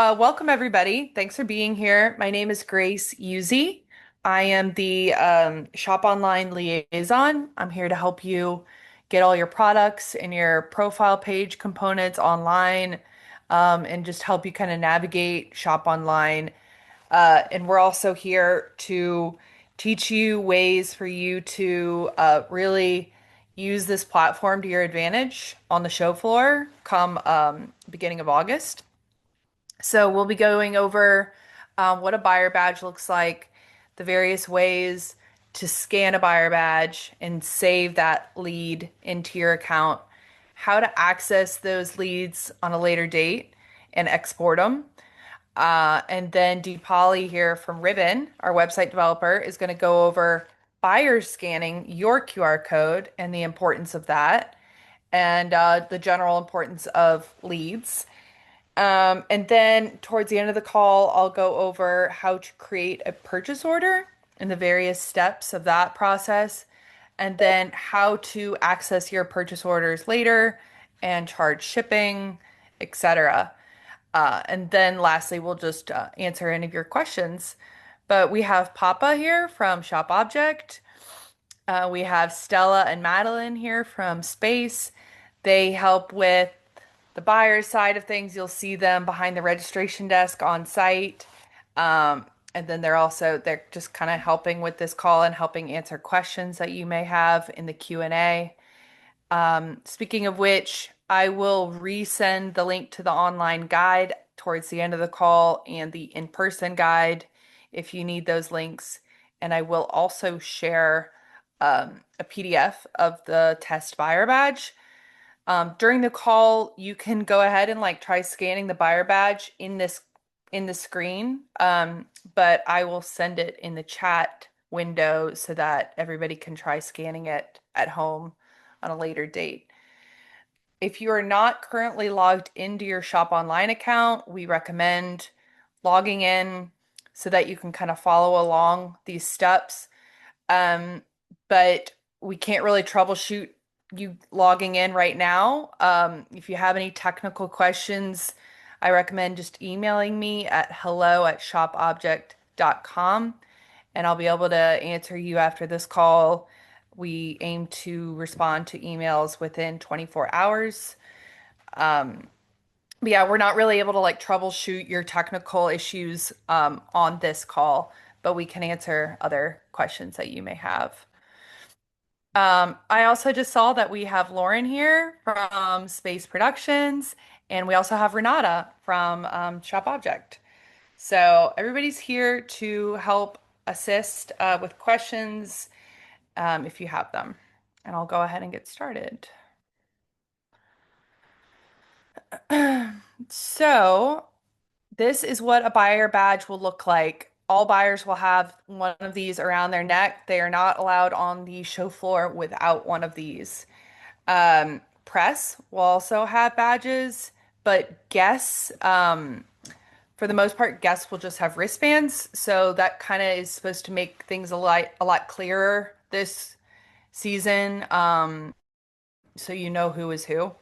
Welcome everybody. Thanks for being here. My name is Grace Yuzi. I am the Shop Online liaison. I'm here to help you get all your products and your profile page components online, and just help you kind of navigate Shop Online. And we're also here to teach you ways for you to really use this platform to your advantage on the show floor come beginning of August. So we'll be going over what a buyer badge looks like, the various ways to scan a buyer badge and save that lead into your account, how to access those leads on a later date and export them. And then Deepali here from Ribbon, our website developer, is going to go over buyers scanning your QR code and the importance of that, and the general importance of leads. And then towards the end of the call, I'll go over how to create a purchase order and the various steps of that process, and then how to access your purchase orders later and charge shipping, etc. And then lastly, we'll just answer any of your questions. But we have Papa here from Shop Object. We have Stella and Madeline here from Space. They help with the buyer's side of things. You'll see them behind the registration desk on site. And then they're just kind of helping with this call and helping answer questions that you may have in the Q&A. Speaking of which, I will resend the link to the online guide towards the end of the call and the in-person guide if you need those links. And I will also share a PDF of the test buyer badge. During the call, you can go ahead and like try scanning the buyer badge in the screen, but I will send it in the chat window so that everybody can try scanning it at home on a later date. If you are not currently logged into your Shop Online account, we recommend logging in so that you can kind of follow along these steps. Um, but we can't really troubleshoot you logging in right now. If you have any technical questions, I recommend just emailing me at hello@shopobject.com, and I'll be able to answer you after this call. We aim to respond to emails within 24 hours. Um, but yeah, we're not really able to like troubleshoot your technical issues on this call, but we can answer other questions that you may have. I also just saw that we have Lauren here from Space Productions, and we also have Renata from Shop Object. So everybody's here to help assist with questions if you have them. And I'll go ahead and get started. So this is what a buyer badge will look like. All buyers will have one of these around their neck. They are not allowed on the show floor without one of these. Press will also have badges, but guests, for the most part, guests will just have wristbands. So that kind of is supposed to make things a lot clearer this season, so you know who is who.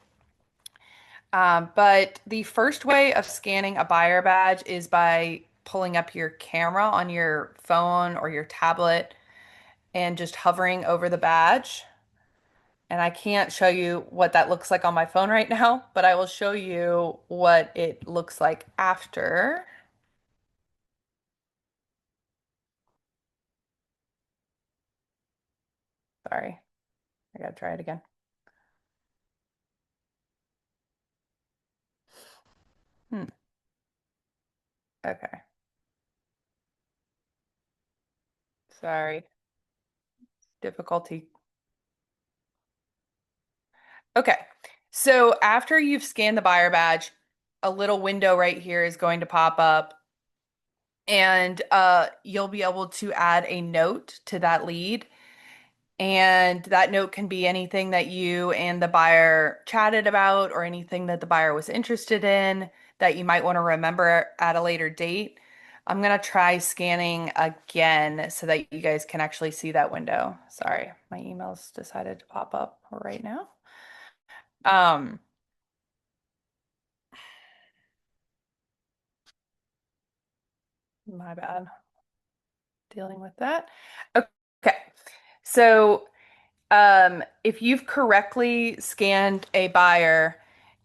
But the first way of scanning a buyer badge is by pulling up your camera on your phone or your tablet and just hovering over the badge. And I can't show you what that looks like on my phone right now, but I will show you what it looks like after. Sorry, I gotta try it again. Hmm. Okay, sorry. Difficulty. Okay, so after you've scanned the buyer badge, a little window right here is going to pop up, and you'll be able to add a note to that lead. And that note can be anything that you and the buyer chatted about or anything that the buyer was interested in that you might want to remember at a later date. I'm going to try scanning again so that you guys can actually see that window. Sorry, my emails decided to pop up right now. Um, My bad. Dealing with that. Okay. So, if you've correctly scanned a buyer,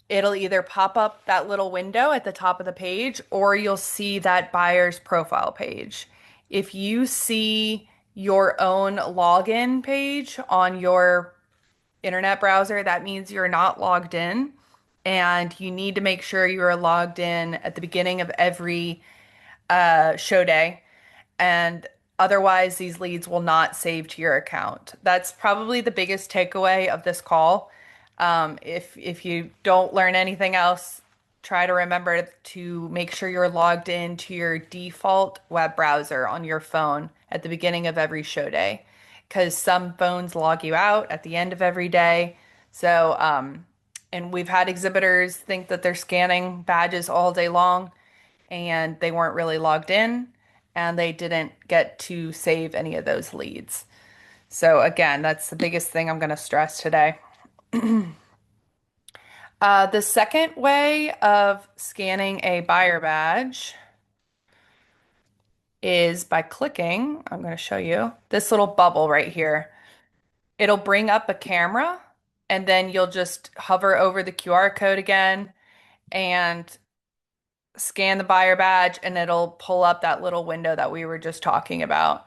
it'll either pop up that little window at the top of the page or you'll see that buyer's profile page. If you see your own login page on your internet browser, that means you're not logged in, and you need to make sure you are logged in at the beginning of every show day, and otherwise these leads will not save to your account. That's probably the biggest takeaway of this call. If you don't learn anything else, try to remember to make sure you're logged in to your default web browser on your phone at the beginning of every show day, because some phones log you out at the end of every day. So, and we've had exhibitors think that they're scanning badges all day long and they weren't really logged in and they didn't get to save any of those leads. So again, that's the biggest thing I'm going to stress today. The second way of scanning a buyer badge is by clicking, I'm going to show you this little bubble right here. It'll bring up a camera and then you'll just hover over the QR code again and scan the buyer badge and it'll pull up that little window that we were just talking about.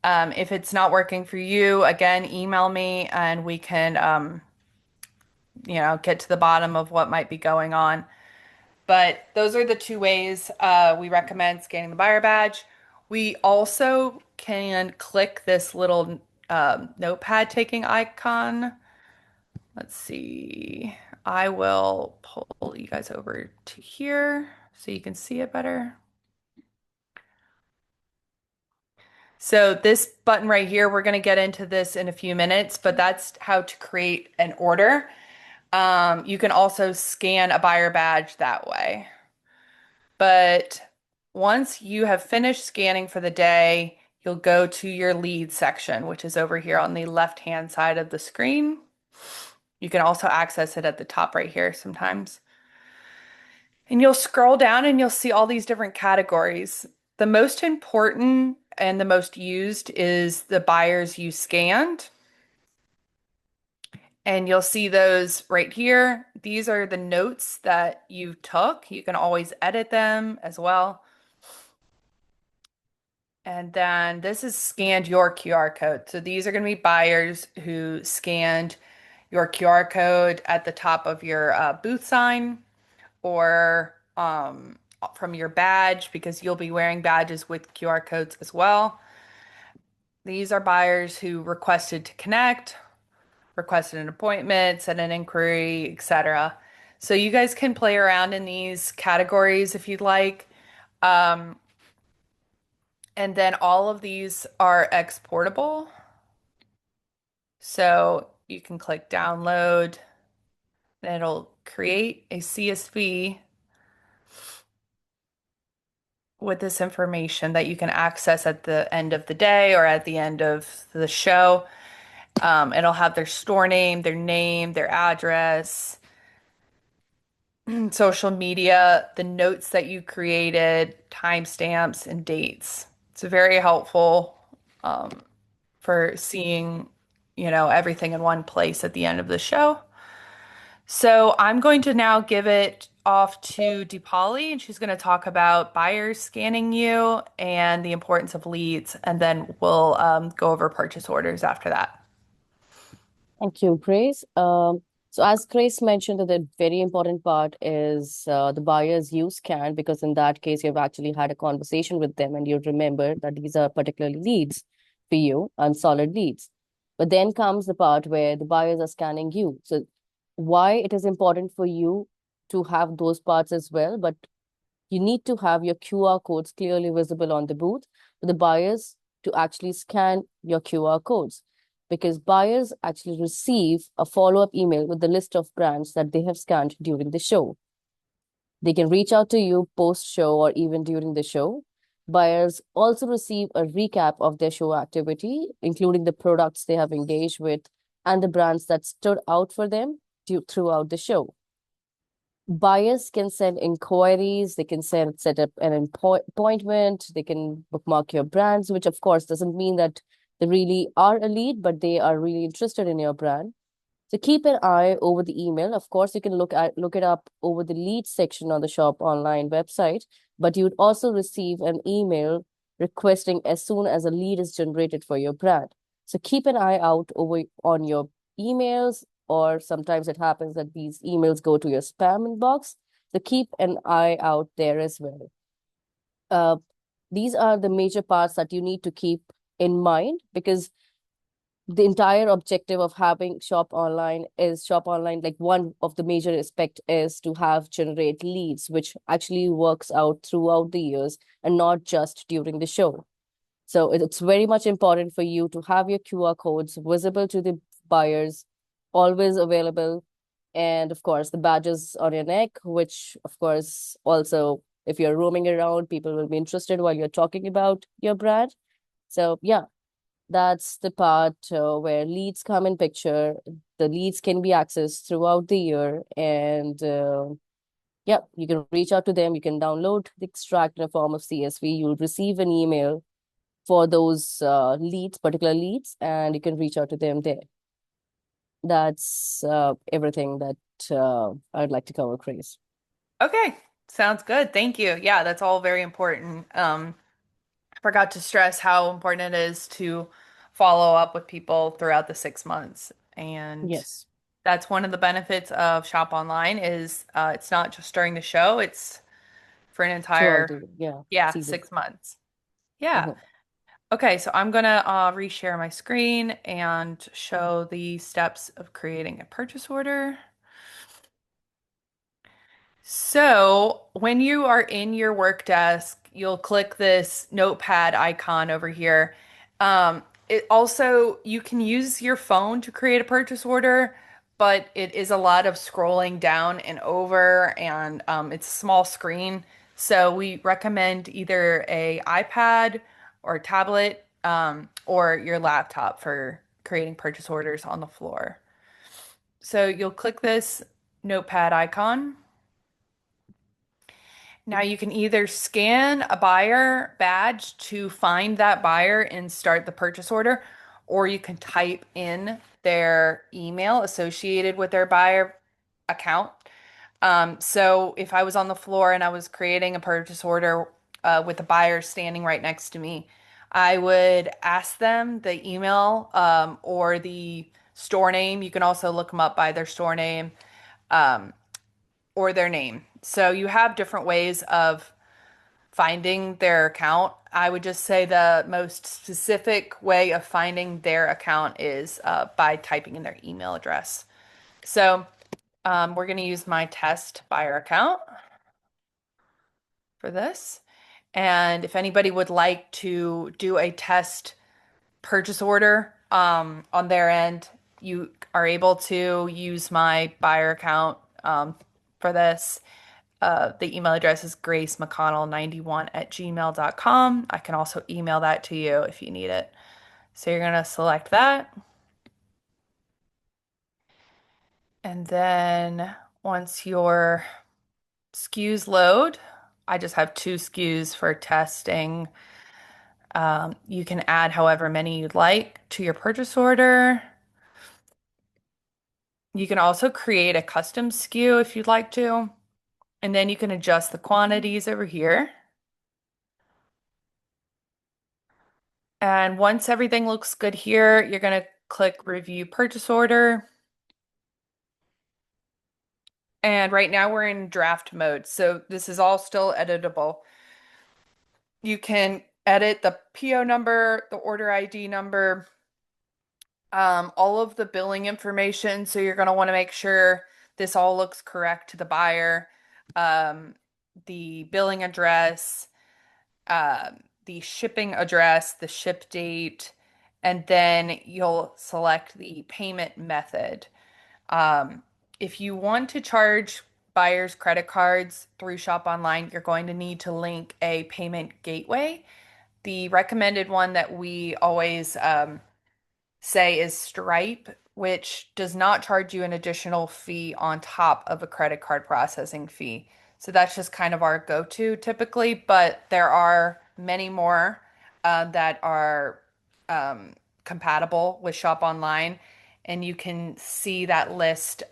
If it's not working for you, again, email me and we can, get to the bottom of what might be going on. But those are the two ways we recommend scanning the buyer badge. We also can click this little notepad taking icon. Let's see. I will pull you guys over to here so you can see it better. So this button right here, we're going to get into this in a few minutes, but that's how to create an order. You can also scan a buyer badge that way. But once you have finished scanning for the day, you'll go to your lead section, which is over here on the left-hand side of the screen. You can also access it at the top right here sometimes. And you'll scroll down and you'll see all these different categories. The most important and the most used is the buyers you scanned. And you'll see those right here. These are the notes that you took. You can always edit them as well. And then this is scanned your QR code. So these are going to be buyers who scanned your QR code at the top of your booth sign or from your badge, because you'll be wearing badges with QR codes as well. These are buyers who requested to connect, requested an appointment, sent an inquiry, etc. So you guys can play around in these categories if you'd like. And then all of these are exportable. So you can click download, and it'll create a CSV with this information that you can access at the end of the day or at the end of the show. It'll have their store name, their address, social media, the notes that you created, timestamps, and dates. It's very helpful for seeing, everything in one place at the end of the show. So I'm going to now give it off to Deepali, and she's going to talk about buyers scanning you and the importance of leads, and then we'll go over purchase orders after that. Thank you, Grace. So as Grace mentioned, that the very important part is the buyers you scan, because in that case, you've actually had a conversation with them and you remember that these are particularly leads for you and solid leads. But then comes the part where the buyers are scanning you. So why it is important for you to have those parts as well, but you need to have your QR codes clearly visible on the booth for the buyers to actually scan your QR codes, because buyers actually receive a follow-up email with the list of brands that they have scanned during the show. They can reach out to you post-show or even during the show. Buyers also receive a recap of their show activity, including the products they have engaged with and the brands that stood out for them throughout the show. Buyers can send inquiries, they can set up an appointment, they can bookmark your brands, which of course doesn't mean that they really are a lead, but they are really interested in your brand. So keep an eye over the email. Of course, you can look it up over the lead section on the Shop Online website, but you'd also receive an email requesting as soon as a lead is generated for your brand. So keep an eye out over on your emails, or sometimes it happens that these emails go to your spam inbox. So keep an eye out there as well. Uh, these are the major parts that you need to keep in mind, because the entire objective of having Shop Online, like one of the major aspect is to have generate leads, which actually works out throughout the years and not just during the show. So it's very much important for you to have your QR codes visible to the buyers, always available. And of course, the badges on your neck, which of course also, if you're roaming around, people will be interested while you're talking about your brand. So yeah, that's the part where leads come in picture. The leads can be accessed throughout the year, and yeah, you can reach out to them. You can download the extract in a form of CSV. You'll receive an email for those leads, particular leads, and you can reach out to them there. That's everything that I'd like to cover, Chris. Okay, sounds good. Thank you. Yeah, that's all very important. I forgot to stress how important it is to follow up with people throughout the 6 months. And Yes, that's one of the benefits of Shop Online is it's not just during the show, it's for an throughout entire, the yeah yeah, season. 6 months. Yeah. Mhm. Okay, so I'm gonna reshare my screen and show the steps of creating a purchase order. So, when you are in your work desk, you'll click this notepad icon over here. It also, you can use your phone to create a purchase order, but it is a lot of scrolling down and over, and it's a small screen. So, we recommend either a iPad or tablet, or your laptop for creating purchase orders on the floor. So, you'll click this notepad icon. Now you can either scan a buyer badge to find that buyer and start the purchase order, or you can type in their email associated with their buyer account. So if I was on the floor and I was creating a purchase order with the buyer standing right next to me, I would ask them the email or the store name. You can also look them up by their store name or their name. So you have different ways of finding their account. I would just say the most specific way of finding their account is by typing in their email address. So we're going to use my test buyer account for this. And if anybody would like to do a test purchase order on their end, you are able to use my buyer account for this. The email address is gracemcconnell91@gmail.com. I can also email that to you if you need it. So you're going to select that. And then once your SKUs load, I just have two SKUs for testing. You can add however many you'd like to your purchase order. You can also create a custom SKU if you'd like to. And then you can adjust the quantities over here. And once everything looks good here, you're going to click Review Purchase Order. And right now we're in draft mode, so this is all still editable. You can edit the PO number, the order ID number, all of the billing information. So you're going to want to make sure this all looks correct to the buyer. Um, the billing address, the shipping address, the ship date, and then you'll select the payment method. Um, if you want to charge buyers credit cards through Shop Online, you're going to need to link a payment gateway. The recommended one that we always say is Stripe, which does not charge you an additional fee on top of a credit card processing fee. So that's just kind of our go-to typically, but there are many more that are um, compatible with Shop Online, and you can see that list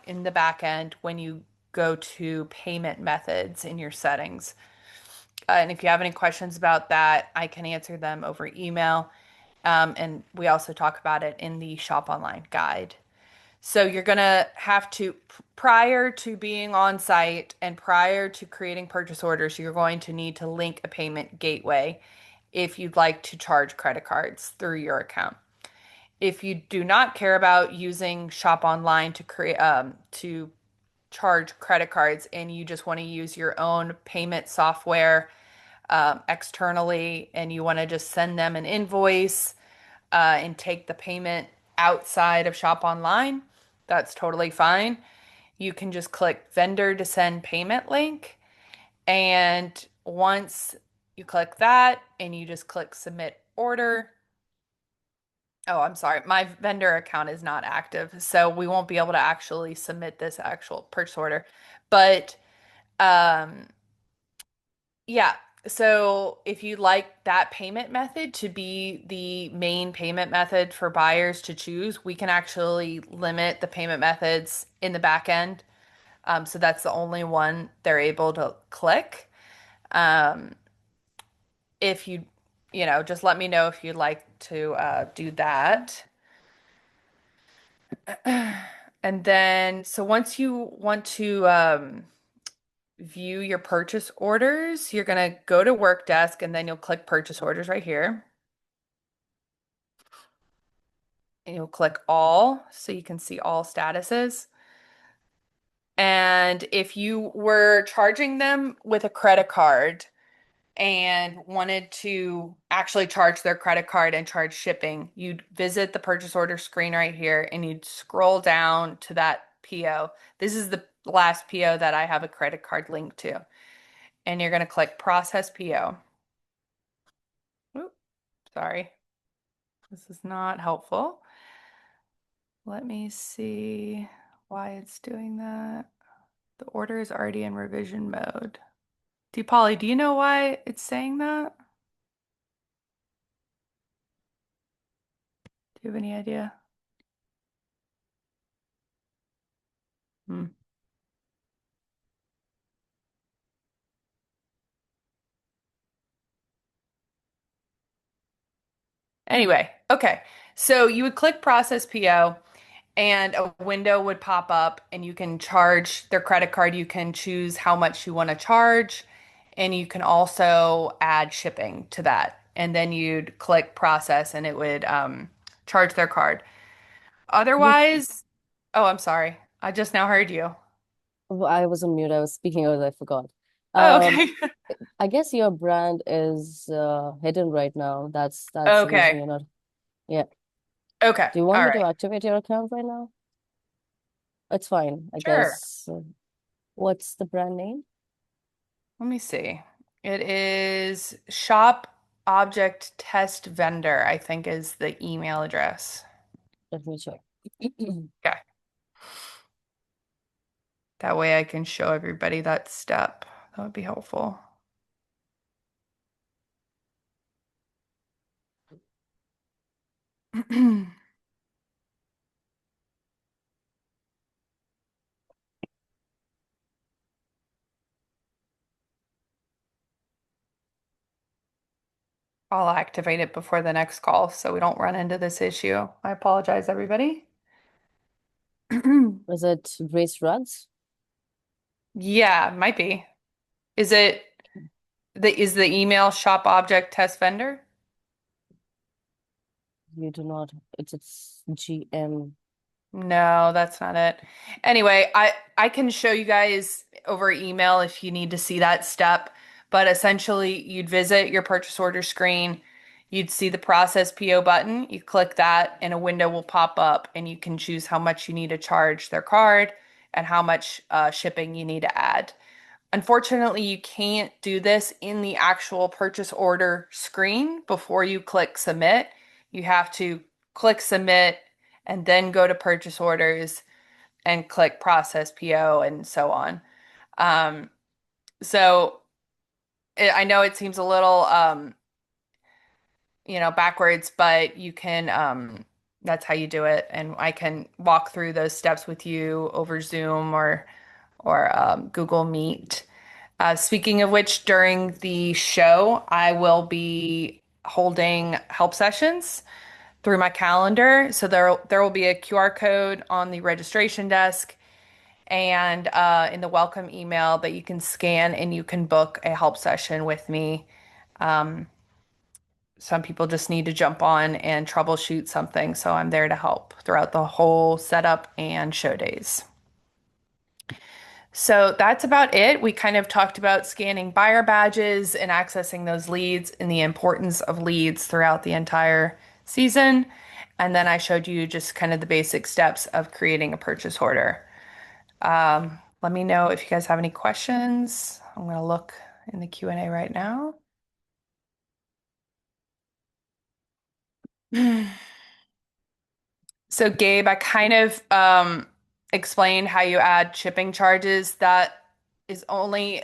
in the back end when you go to payment methods in your settings. And if you have any questions about that, I can answer them over email. And we also talk about it in the Shop Online guide. So you're going to have to, prior to being on site and prior to creating purchase orders, you're going to need to link a payment gateway if you'd like to charge credit cards through your account. If you do not care about using Shop Online to create to charge credit cards and you just want to use your own payment software externally and you want to just send them an invoice and take the payment outside of Shop Online, that's totally fine. You can just click vendor to send payment link. And once you click that and you just click submit order, oh, I'm sorry, my vendor account is not active, so we won't be able to actually submit this actual purchase order. But um, yeah. So if you'd like that payment method to be the main payment method for buyers to choose, we can actually limit the payment methods in the back end. So that's the only one they're able to click. Um, if you, just let me know if you'd like to do that. And then, so once you want to view your purchase orders, you're going to go to work desk and then you'll click purchase orders right here. And you'll click all so you can see all statuses. And if you were charging them with a credit card and wanted to actually charge their credit card and charge shipping, you'd visit the purchase order screen right here and you'd scroll down to that PO. This is the last PO that I have a credit card linked to. And you're going to click process PO. Oop, sorry. This is not helpful. Let me see why it's doing that. The order is already in revision mode. Deepali, do you know why it's saying that? Do you have any idea? Hmm. Anyway, okay. So you would click process PO and a window would pop up and you can charge their credit card. You can choose how much you want to charge and you can also add shipping to that. And then you'd click process and it would charge their card. But Otherwise, oh, I'm sorry. I just now heard you. I was on mute. I was speaking over, I forgot. Oh, Um, okay. I guess your brand is hidden right now. That's the reason Okay. you're not. Yeah. Okay. Do you want All me to right. activate your account right now? It's fine, I Sure. guess. What's the brand name? Let me see. It is Shop Object Test Vendor, I think is the email address. Let me check. Okay. That way I can show everybody that step. That would be helpful. I'll activate it before the next call so we don't run into this issue. I apologize, everybody. Is it Grace Rugs? Yeah, might be. Is it the email shop object test vendor? You do not. It's GM. No, that's not it. Anyway, I can show you guys over email if you need to see that step, but essentially you'd visit your purchase order screen, you'd see the process PO button, you click that and a window will pop up and you can choose how much you need to charge their card and how much shipping you need to add. Unfortunately, you can't do this in the actual purchase order screen before you click submit. You have to click submit and then go to purchase orders and click process PO and so on. Um, so I know it seems a little backwards, but you can that's how you do it. And I can walk through those steps with you over Zoom or Google Meet. Speaking of which, during the show, I will be holding help sessions through my calendar. So there will be a QR code on the registration desk and in the welcome email that you can scan and you can book a help session with me. Um, some people just need to jump on and troubleshoot something, so I'm there to help throughout the whole setup and show days. So that's about it. We kind of talked about scanning buyer badges and accessing those leads and the importance of leads throughout the entire season. And then I showed you just kind of the basic steps of creating a purchase order. Let me know if you guys have any questions. I'm going to look in the Q&A right now. So Gabe, I kind of explained how you add shipping charges. That is only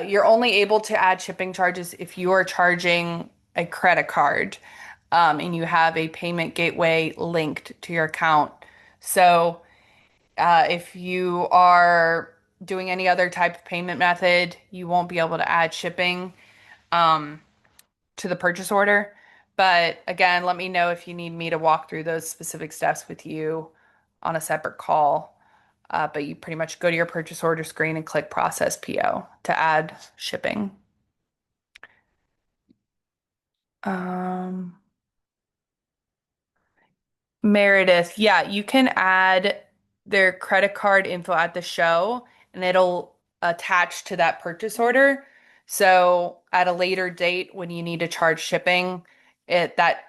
you're only able to add shipping charges if you are charging a credit card, and you have a payment gateway linked to your account. So if you are doing any other type of payment method, you won't be able to add shipping um, to the purchase order. But again, let me know if you need me to walk through those specific steps with you on a separate call. But you pretty much go to your purchase order screen and click process PO to add shipping. Um, Meredith, yeah, you can add their credit card info at the show and it'll attach to that purchase order. So at a later date when you need to charge shipping, that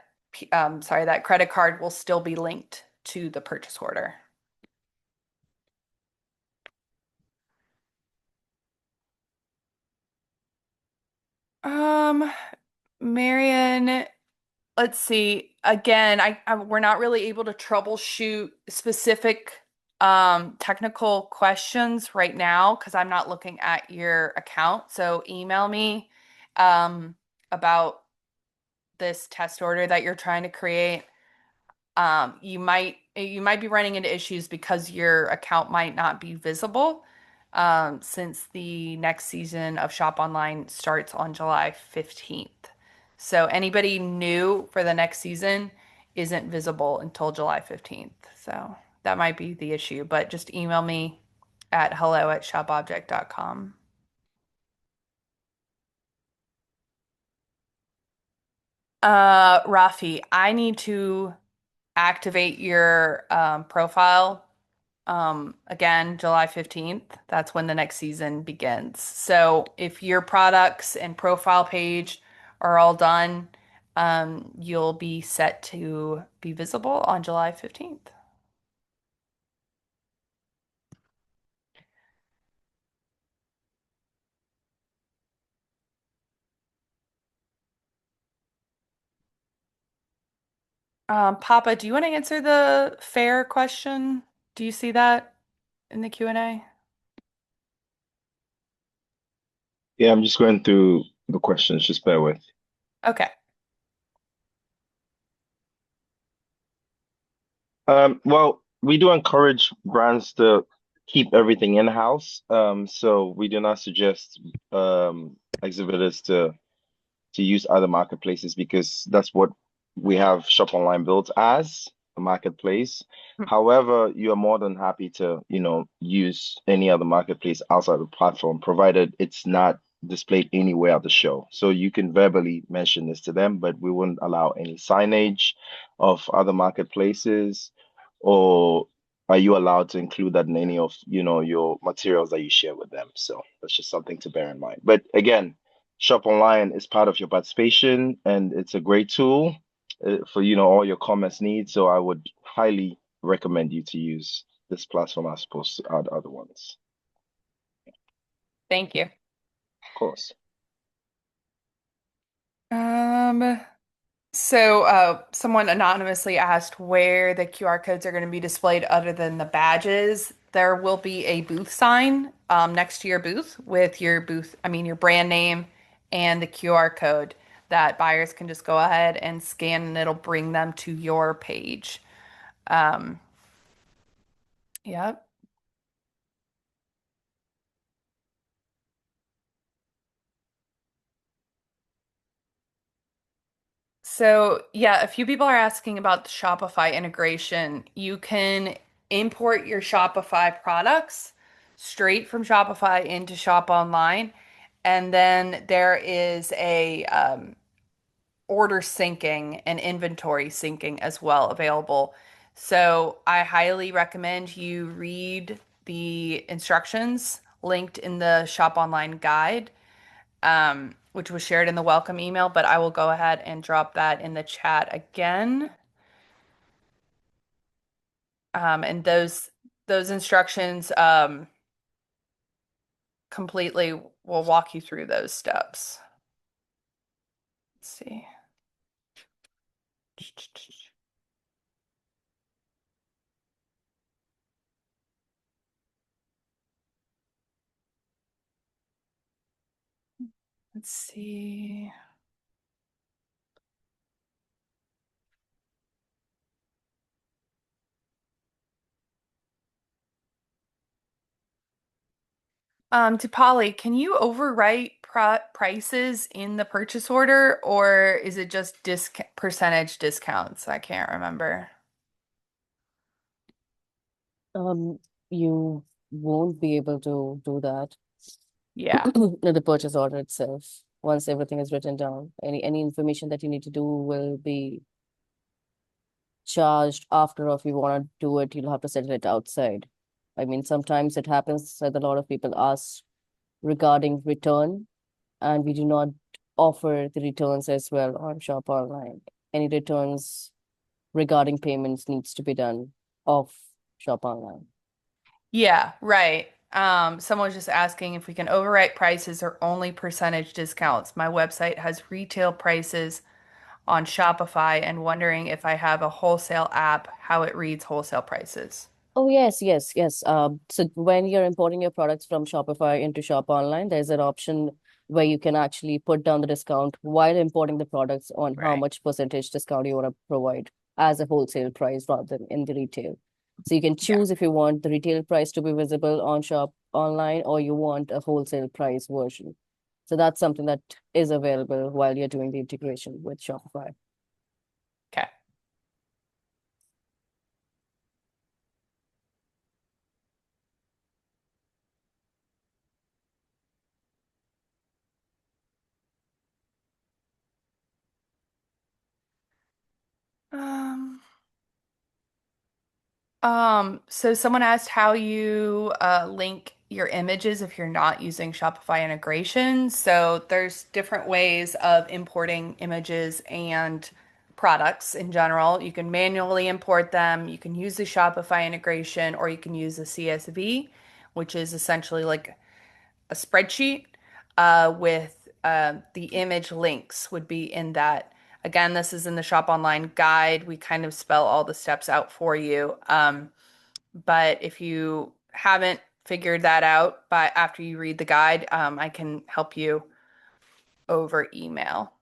credit card will still be linked to the purchase order. Um, Marion, let's see. Again, we're not really able to troubleshoot specific technical questions right now because I'm not looking at your account. So email me um about this test order that you're trying to create. You might be running into issues because your account might not be visible since the next season of Shop Online starts on July 15th. So anybody new for the next season isn't visible until July 15th. So that might be the issue, but just email me at hello@shopobject.com. Rafi, I need to activate your profile. Again, July 15th, that's when the next season begins. So if your products and profile page are all done, you'll be set to be visible on July 15th. Papa, do you want to answer the fair question? Do you see that in the Q&A? Yeah, I'm just going through the questions. Just bear with. Okay. Well, we do encourage brands to keep everything in-house. So we do not suggest exhibitors to use other marketplaces because that's what we have Shop Online built as a marketplace. However, you are more than happy to, use any other marketplace outside the platform, provided it's not displayed anywhere at the show. So you can verbally mention this to them, but we wouldn't allow any signage of other marketplaces, or are you allowed to include that in any of, your materials that you share with them? So that's just something to bear in mind. But again, Shop Online is part of your participation, and it's a great tool for all your commerce needs. So I would highly recommend you to use this platform as opposed to other ones. Thank you. Of course. Um, Someone anonymously asked where the QR codes are going to be displayed other than the badges. There will be a booth sign next to your booth with your brand name and the QR code that buyers can just go ahead and scan and it'll bring them to your page. Um, yep. So, yeah, a few people are asking about the Shopify integration. You can import your Shopify products straight from Shopify into Shop Online, and then there is a order syncing and inventory syncing as well available. So, I highly recommend you read the instructions linked in the Shop Online guide, which was shared in the welcome email, but I will go ahead and drop that in the chat again. And those instructions completely will walk you through those steps. Let's see. Let's see. Dipali, can you overwrite prices in the purchase order, or is it just percentage discounts? I can't remember. Um, you won't be able to do that Yeah. in the purchase order itself. Once everything is written down, any information that you need to do will be charged after, or if you want to do it, you'll have to settle it outside. I mean, sometimes it happens that a lot of people ask regarding return, and we do not offer the returns as well on Shop Online. Any returns regarding payments needs to be done off Shop Online. Yeah, right. Someone was just asking if we can overwrite prices or only percentage discounts. My website has retail prices on Shopify and wondering if I have a wholesale app, how it reads wholesale prices. Oh, yes, yes, yes. So when you're importing your products from Shopify into Shop Online, there's an option where you can actually put down the discount while importing the products on how Right. much percentage discount you want to provide as a wholesale price rather than in the retail. So you can Yeah. choose if you want the retail price to be visible on Shop Online or you want a wholesale price version. So that's something that is available while you're doing the integration with Shopify. Okay. Um, so someone asked how you link your images if you're not using Shopify integration. So there's different ways of importing images and products in general. You can manually import them, you can use the Shopify integration, or you can use the CSV, which is essentially like a spreadsheet with the image links would be in that. Again, this is in the Shop Online guide. We kind of spell all the steps out for you. But if you haven't figured that out by after you read the guide, I can help you over email.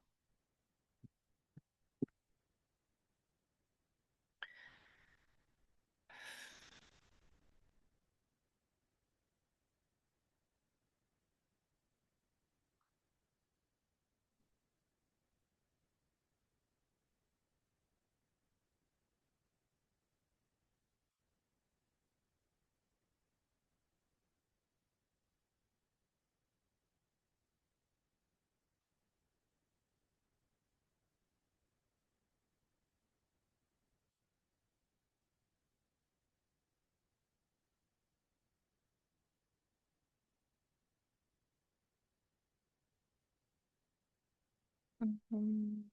Mhm.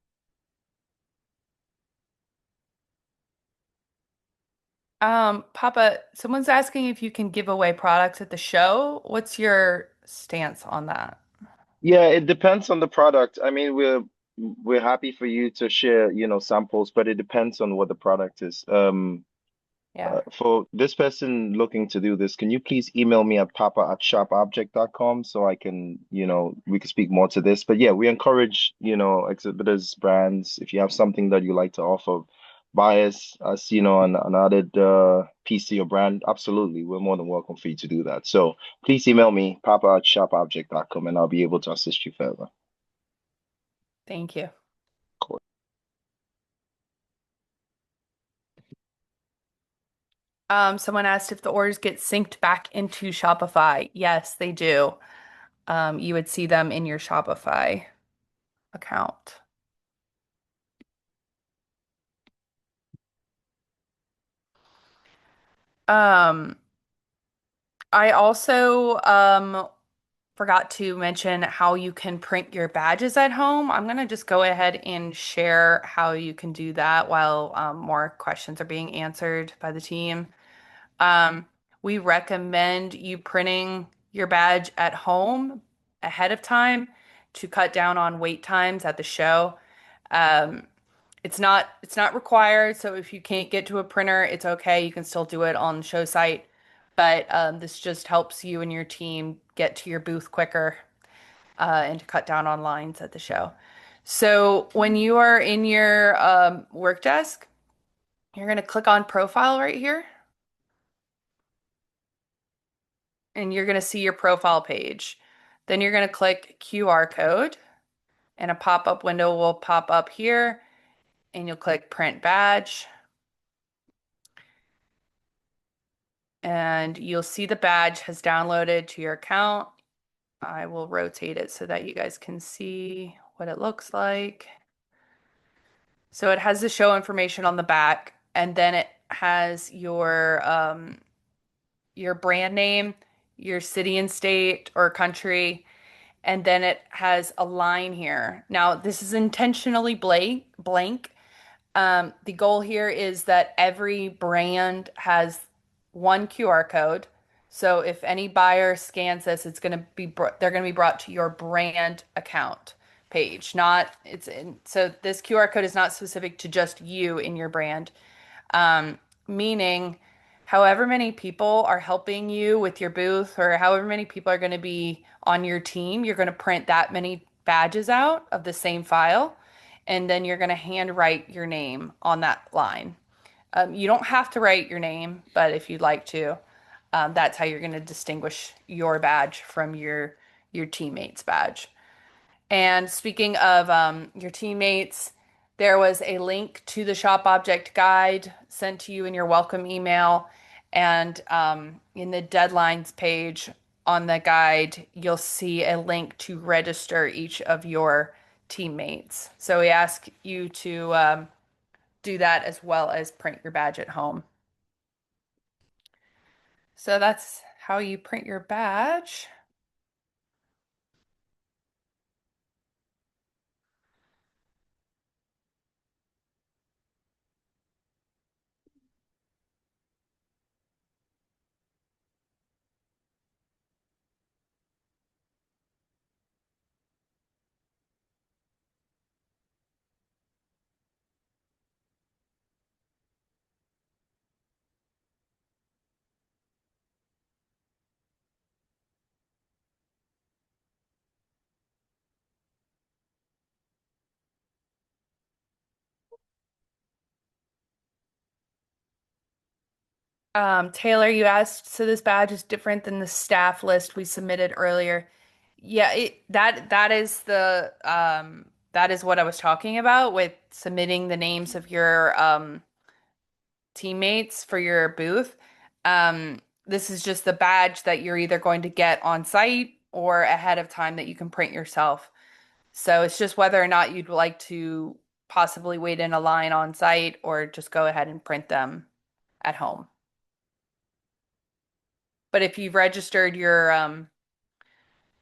Papa, someone's asking if you can give away products at the show. What's your stance on that? Yeah, it depends on the product. I mean, we're happy for you to share, samples, but it depends on what the product is. Yeah. For this person looking to do this, can you please email me at papa@sharpobject.com so I can, we can speak more to this. But yeah, we encourage, exhibitors, brands, if you have something that you like to offer buyers, us, an added piece to your brand, absolutely. We're more than welcome for you to do that. So please email me, papa@sharpobject.com, and I'll be able to assist you further. Thank you. Cool. Someone asked if the orders get synced back into Shopify. Yes, they do. You would see them in your Shopify account. Um, I also forgot to mention how you can print your badges at home. I'm gonna just go ahead and share how you can do that while more questions are being answered by the team. Um, we recommend you printing your badge at home ahead of time to cut down on wait times at the show. Um, it's not required, so if you can't get to a printer, it's okay. You can still do it on the show site. But this just helps you and your team get to your booth quicker and to cut down on lines at the show. So when you are in your work desk, you're going to click on profile right here, and you're going to see your profile page. Then you're going to click QR code, and a pop-up window will pop up here, and you'll click print badge. And you'll see the badge has downloaded to your account. I will rotate it so that you guys can see what it looks like. So it has the show information on the back, and then it has your brand name, your city and state or country, and then it has a line here. Now, this is intentionally blank. The goal here is that every brand has one QR code. So if any buyer scans this, they're going to be brought to your brand account page. Not it's in, so this QR code is not specific to just you in your brand. Meaning, however many people are helping you with your booth or however many people are going to be on your team, you're going to print that many badges out of the same file, and then you're going to handwrite your name on that line. You don't have to write your name, but if you'd like to, that's how you're going to distinguish your badge from your teammate's badge. And speaking of your teammates, there was a link to the shop object guide sent to you in your welcome email. And in the deadlines page on the guide, you'll see a link to register each of your teammates. So we ask you to do that as well as print your badge at home. So that's how you print your badge. Taylor, you asked, so this badge is different than the staff list we submitted earlier. Yeah, that is what I was talking about with submitting the names of your teammates for your booth. This is just the badge that you're either going to get on site or ahead of time that you can print yourself. So it's just whether or not you'd like to possibly wait in a line on site or just go ahead and print them at home. But if you've registered your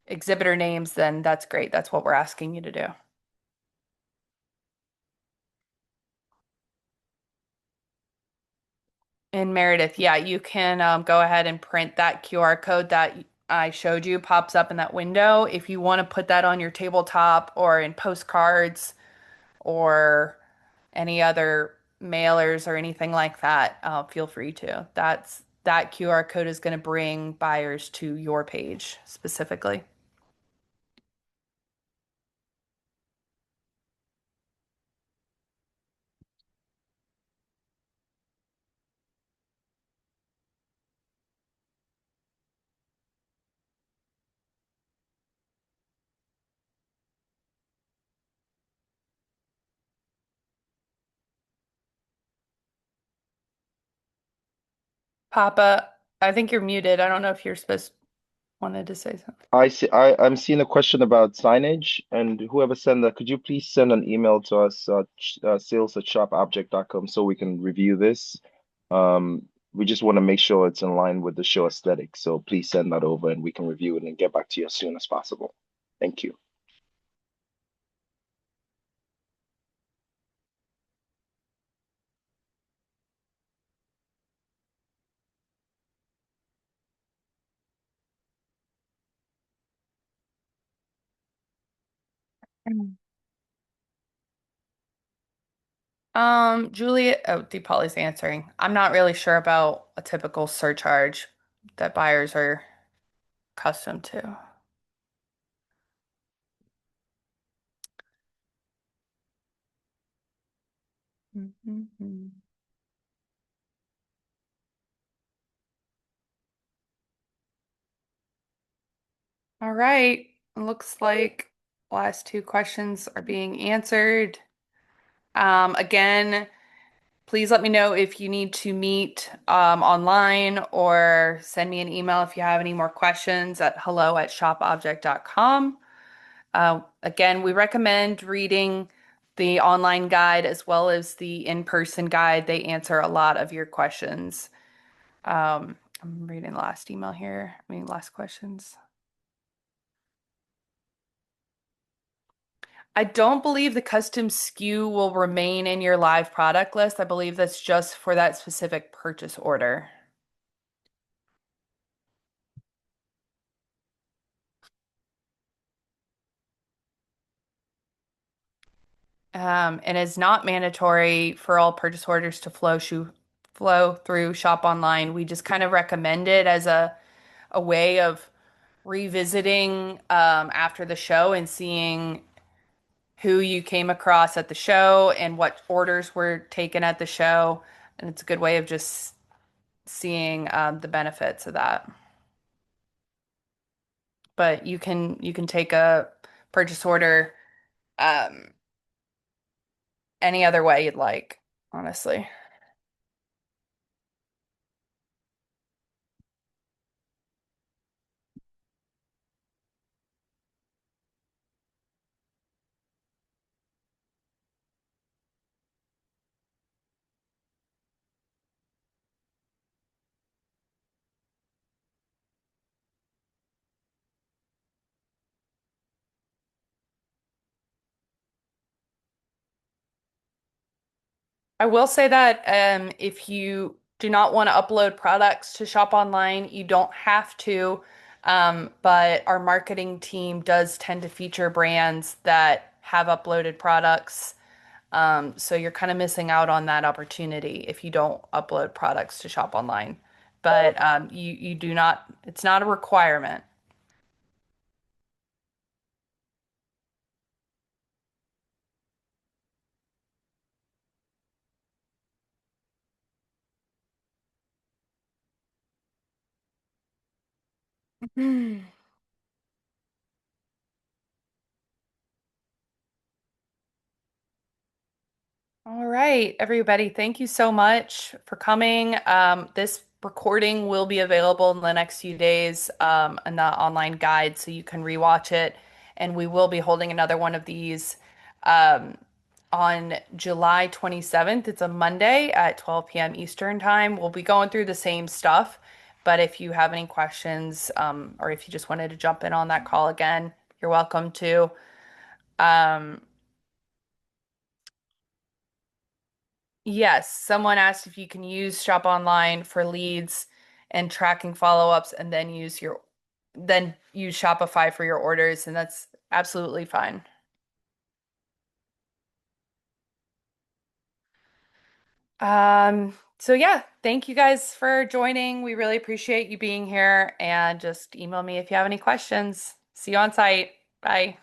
exhibitor names, then that's great. That's what we're asking you to do. In Meredith, yeah, you can go ahead and print that QR code that I showed you pops up in that window. If you want to put that on your tabletop or in postcards or any other mailers or anything like that, feel free to. That QR code is going to bring buyers to your page specifically. Papa, I think you're muted. I don't know if you're supposed wanted to say something. I'm seeing a question about signage, and whoever sent that, could you please send an email to us, sales@shopobject.com, so we can review this. We just want to make sure it's in line with the show aesthetic. So please send that over and we can review it and get back to you as soon as possible. Thank you. Juliet, oh, Deepali's answering. I'm not really sure about a typical surcharge that buyers are accustomed to. Mhm. All right. Looks like last two questions are being answered. Again, please let me know if you need to meet online or send me an email if you have any more questions at hello@shopobject.com. Again, we recommend reading the online guide as well as the in-person guide. They answer a lot of your questions. I'm reading the last email here. I mean, last questions. I don't believe the custom SKU will remain in your live product list. I believe that's just for that specific purchase order. And it's not mandatory for all purchase orders to flow through Shop Online. We just kind of recommend it as a way of revisiting after the show and seeing who you came across at the show and what orders were taken at the show. And it's a good way of just seeing the benefits of that. But you can take a purchase order um, any other way you'd like, honestly. I will say that if you do not want to upload products to shop online, you don't have to. But our marketing team does tend to feature brands that have uploaded products. So you're kind of missing out on that opportunity if you don't upload products to shop online. But you do not, it's not a requirement. All right, everybody, thank you so much for coming. This recording will be available in the next few days in the online guide so you can rewatch it. And we will be holding another one of these um, on July 27th. It's a Monday at 12 p.m. Eastern Time. We'll be going through the same stuff, but if you have any questions or if you just wanted to jump in on that call again, you're welcome to. Um, Yes, someone asked if you can use Shop Online for leads and tracking follow-ups and then use Shopify for your orders, and that's absolutely fine. So yeah, thank you guys for joining. We really appreciate you being here and just email me if you have any questions. See you on site. Bye.